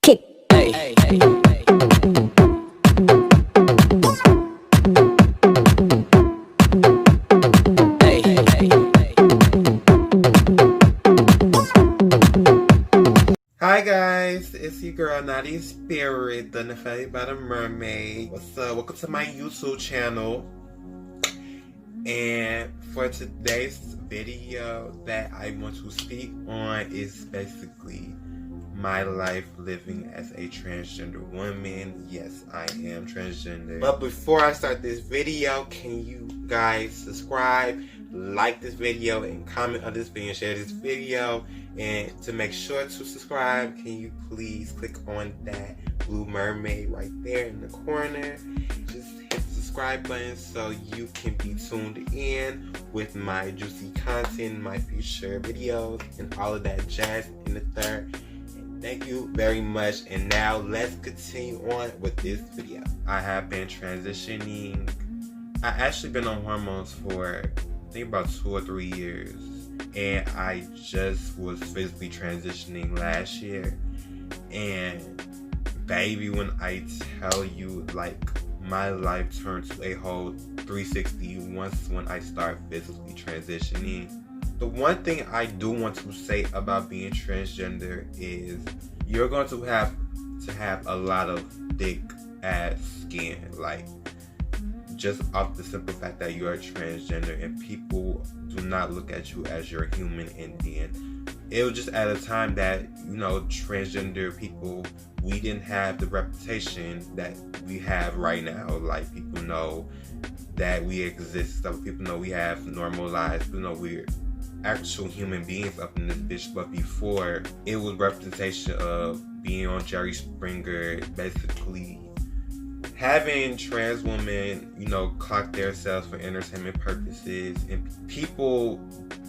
kick. Hey, hey, hey. Hi guys, it's your girl Naughty Spirit, the Nefeli by the Mermaid. What's up? Welcome to my YouTube channel. And for today's video that I want to speak on is basically my life living as a transgender woman. Yes, I am transgender. But before I start this video, can you guys subscribe, like this video, and comment on this video and share this video? And to make sure to subscribe, can you please click on that blue mermaid right there in the corner? Just hit the subscribe button so you can be tuned in with my juicy content, my future videos, and all of that jazz in the third. And thank you very much. And now let's continue on with this video. I have been transitioning. I actually been on hormones for I think about 2 or 3 years. And I just was physically transitioning last year. And baby, when I tell you, like, my life turned to a whole 360 when I start physically transitioning. The one thing I do want to say about being transgender is you're going to have a lot of thick ass skin, like, just off the simple fact that you are transgender and people do not look at you as your human Indian. It was just at a time that, you know, transgender people, we didn't have the reputation that we have right now. Like, people know that we exist, some people know we have normal lives, people know we're actual human beings up in this bitch. But before, it was representation of being on Jerry Springer, basically having trans women, you know, clock themselves for entertainment purposes, and people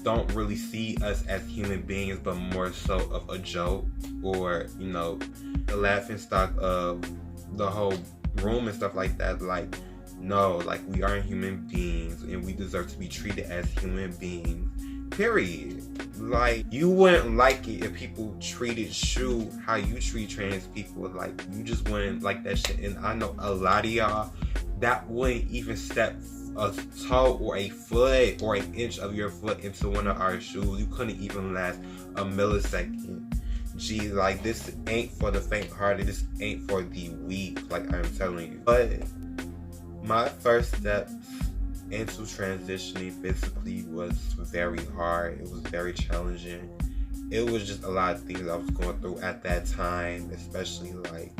don't really see us as human beings, but more so of a joke, or, you know, the laughing stock of the whole room and stuff like that. Like, no, like, we are human beings and we deserve to be treated as human beings, period. Like, you wouldn't like it if people treated you how you treat trans people. Like, you just wouldn't like that shit. And I know a lot of y'all that wouldn't even step a toe or a foot or an inch of your foot into one of our shoes. You couldn't even last a millisecond. Gee, like, this ain't for the faint-hearted. This ain't for the weak, like I'm telling you. But my first steps into transitioning physically was very hard. It was very challenging. It was just a lot of things I was going through at that time, especially like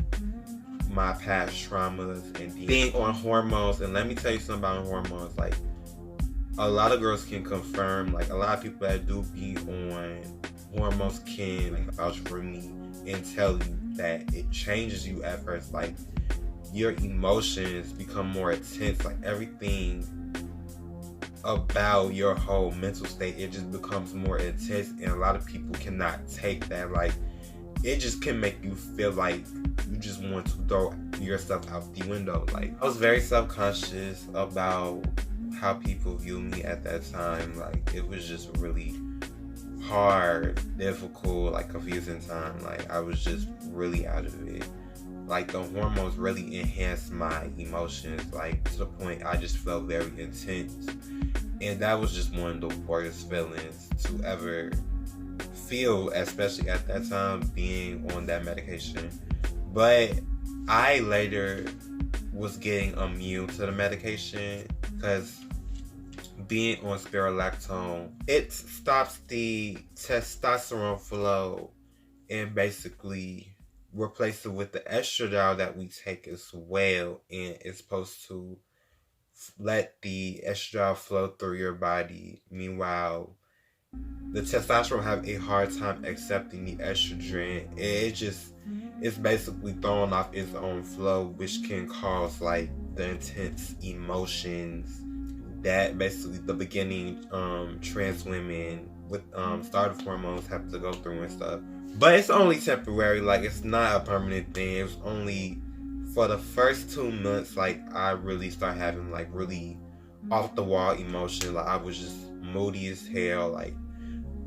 my past traumas and being on hormones. And let me tell you something about hormones. Like, a lot of girls can confirm, like, a lot of people that do be on hormones can, like, vouch for me and tell you that it changes you at first. Like, your emotions become more intense. Like, everything about your whole mental state, it just becomes more intense, and a lot of people cannot take that. Like, it just can make you feel like you just want to throw yourself out the window. Like, I was very self-conscious about how people view me at that time. Like, it was just really hard, difficult, like, confusing time. Like, I was just really out of it. Like, the hormones really enhanced my emotions, like, to the point I just felt very intense. And that was just one of the worst feelings to ever feel, especially at that time, being on that medication. But I later was getting immune to the medication because being on spironolactone, it stops the testosterone flow and basically replace it with the estradiol that we take as well, and it's supposed to let the estradiol flow through your body. Meanwhile, the testosterone have a hard time accepting the estrogen. It's basically throwing off its own flow, which can cause, like, the intense emotions that basically the beginning trans women with started hormones have to go through and stuff. But it's only temporary. Like, it's not a permanent thing. It was only for the first 2 months, like, I really started having, like, really off the wall emotion. Like, I was just moody as hell. Like,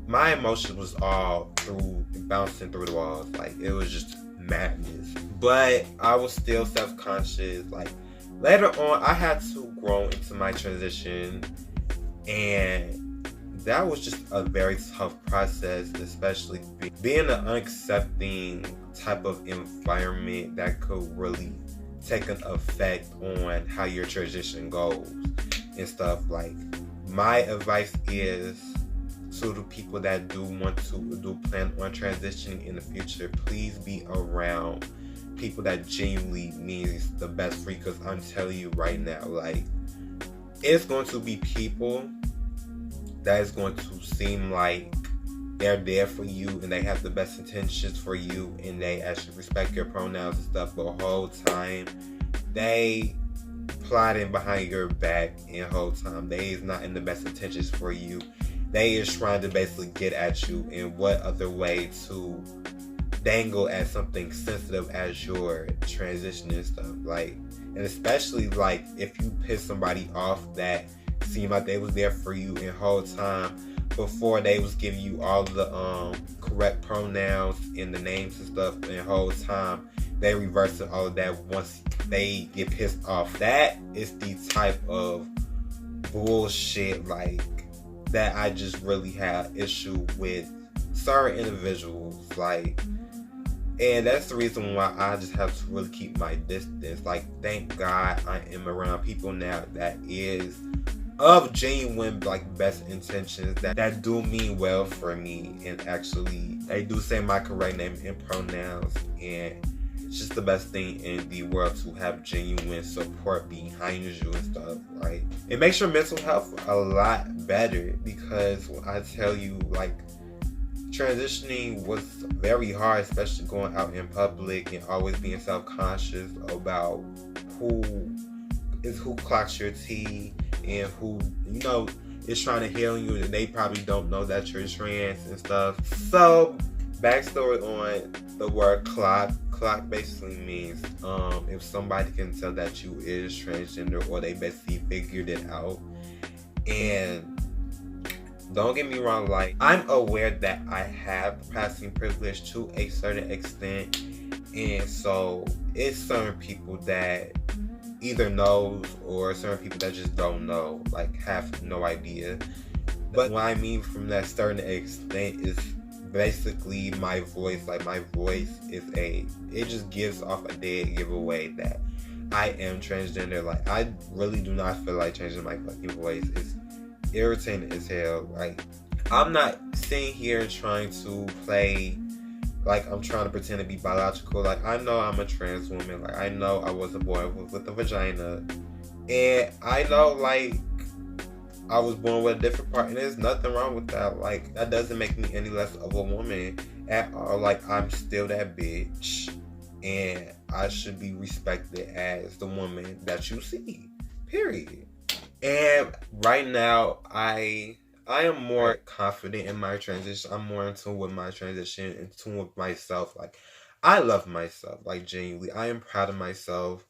my emotion was all through bouncing through the walls. Like, it was just madness. but I was still self-conscious. Like later on, I had to grow into my transition, and that was just a very tough process, especially being an unaccepting type of environment that could really take an effect on how your transition goes and stuff. Like, my advice is to the people that do want to plan on transitioning in the future, please be around people that genuinely means the best for you. Because I'm telling you right now, like, it's going to be people that is going to seem like they're there for you and they have the best intentions for you and they actually respect your pronouns and stuff, but the whole time they plotting behind your back, and the whole time they is not in the best intentions for you. They is trying to basically get at you, and what other way to dangle at something sensitive as your transition and stuff. Like, and especially like if you piss somebody off that seemed like they was there for you in whole time before they was giving you all the correct pronouns and the names and stuff, and the whole time they reversing all of that once they get pissed off. That is the type of bullshit like that I just really have issue with certain individuals. Like, and that's the reason why I just have to really keep my distance. Like, thank God I am around people now that is of genuine, like, best intentions, that do mean well for me, and actually they do say my correct name and pronouns, and it's just the best thing in the world to have genuine support behind you and stuff. Like, it makes your mental health a lot better, because when I tell you, like, transitioning was very hard, especially going out in public and always being self-conscious about who clocks your tea and who, you know, is trying to heal you, and they probably don't know that you're trans and stuff. So, backstory on the word clock. Clock basically means if somebody can tell that you is transgender, or they basically figured it out. And don't get me wrong, like, I'm aware that I have passing privilege to a certain extent, and so it's certain people that either knows, or certain people that just don't know, like, have no idea. But what I mean from that certain extent is basically my voice. Like, my voice is it just gives off a dead giveaway that I am transgender. Like, I really do not feel like changing my fucking voice. It's irritating as hell. Like, I'm not sitting here trying to play like I'm trying to pretend to be biological. Like, I know I'm a trans woman. Like, I know I was a boy with a vagina, and I know, like, I was born with a different part, and there's nothing wrong with that. Like, that doesn't make me any less of a woman at all. Like, I'm still that bitch, and I should be respected as the woman that you see, period. And right now, I am more confident in my transition. I'm more in tune with my transition, in tune with myself. Like, I love myself, like, genuinely. I am proud of myself,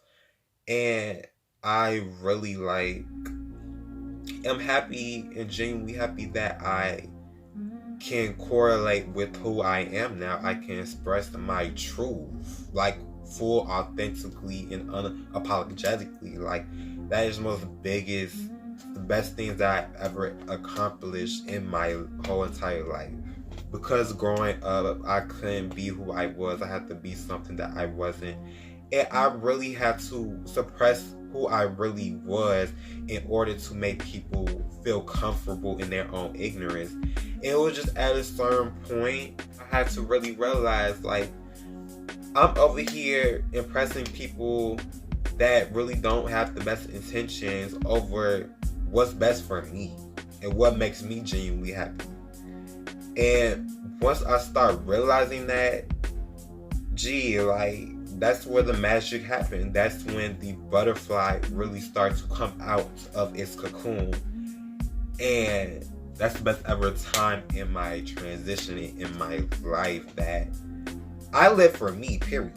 and I really, like, am happy and genuinely happy that I can correlate with who I am now. I can express my truth, like, full, authentically, and unapologetically. Like, that is the best things that I've ever accomplished in my whole entire life. Because growing up, I couldn't be who I was. I had to be something that I wasn't. And I really had to suppress who I really was in order to make people feel comfortable in their own ignorance. And it was just at a certain point, I had to really realize, like, I'm over here impressing people that really don't have the best intentions over what's best for me and what makes me genuinely happy. And once I start realizing that, like, that's where the magic happened. That's when the butterfly really starts to come out of its cocoon. And that's the best ever time in my transition in my life, that I live for me, period.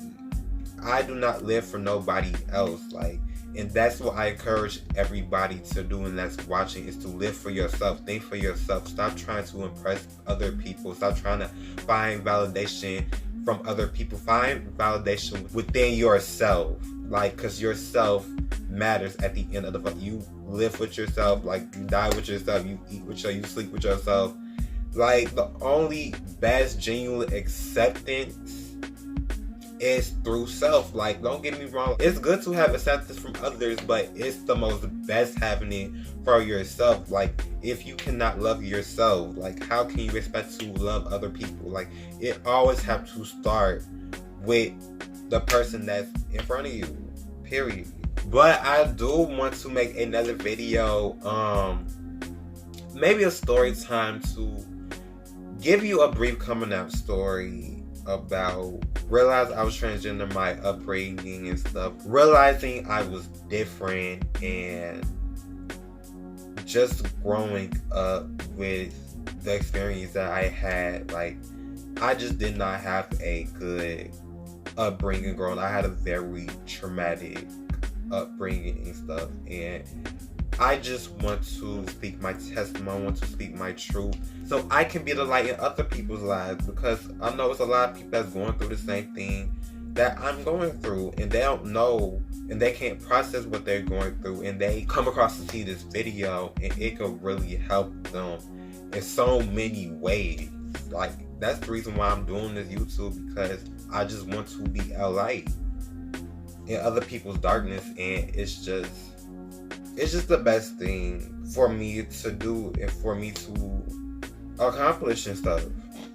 I do not live for nobody else. Like, and that's what I encourage everybody to do, and that's watching, is to live for yourself. Think for yourself. Stop trying to impress other people. Stop trying to find validation from other people. Find validation within yourself. Like, because yourself matters at the end of the day. You live with yourself. Like, you die with yourself. You eat with yourself. You sleep with yourself. Like, the only best genuine acceptance is through self. Like, don't get me wrong, it's good to have acceptance from others, but it's the most best having it for yourself. Like, if you cannot love yourself, like, how can you expect to love other people? Like, it always have to start with the person that's in front of you, period. But I do want to make another video, maybe a story time, to give you a brief coming out story about realize I was transgender, my upbringing and stuff, realizing I was different, and just growing up with the experience that I had. Like, I just did not have a good upbringing growing. I had a very traumatic upbringing and stuff, and I just want to speak my testimony, I want to speak my truth, so I can be the light in other people's lives, because I know it's a lot of people that's going through the same thing that I'm going through, and they don't know, and they can't process what they're going through, and they come across to see this video, and it could really help them in so many ways. Like, that's the reason why I'm doing this YouTube, because I just want to be a light in other people's darkness, and it's just the best thing for me to do and for me to accomplish and stuff,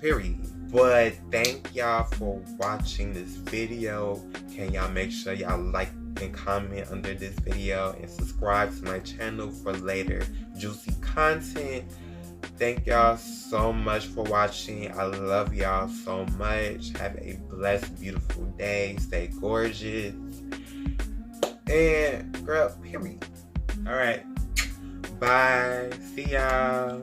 period. But thank y'all for watching this video. Can y'all make sure y'all like and comment under this video and subscribe to my channel for later juicy content. Thank y'all so much for watching. I love y'all so much. Have a blessed, beautiful day. Stay gorgeous. And girl, period. Alright. Bye. See y'all.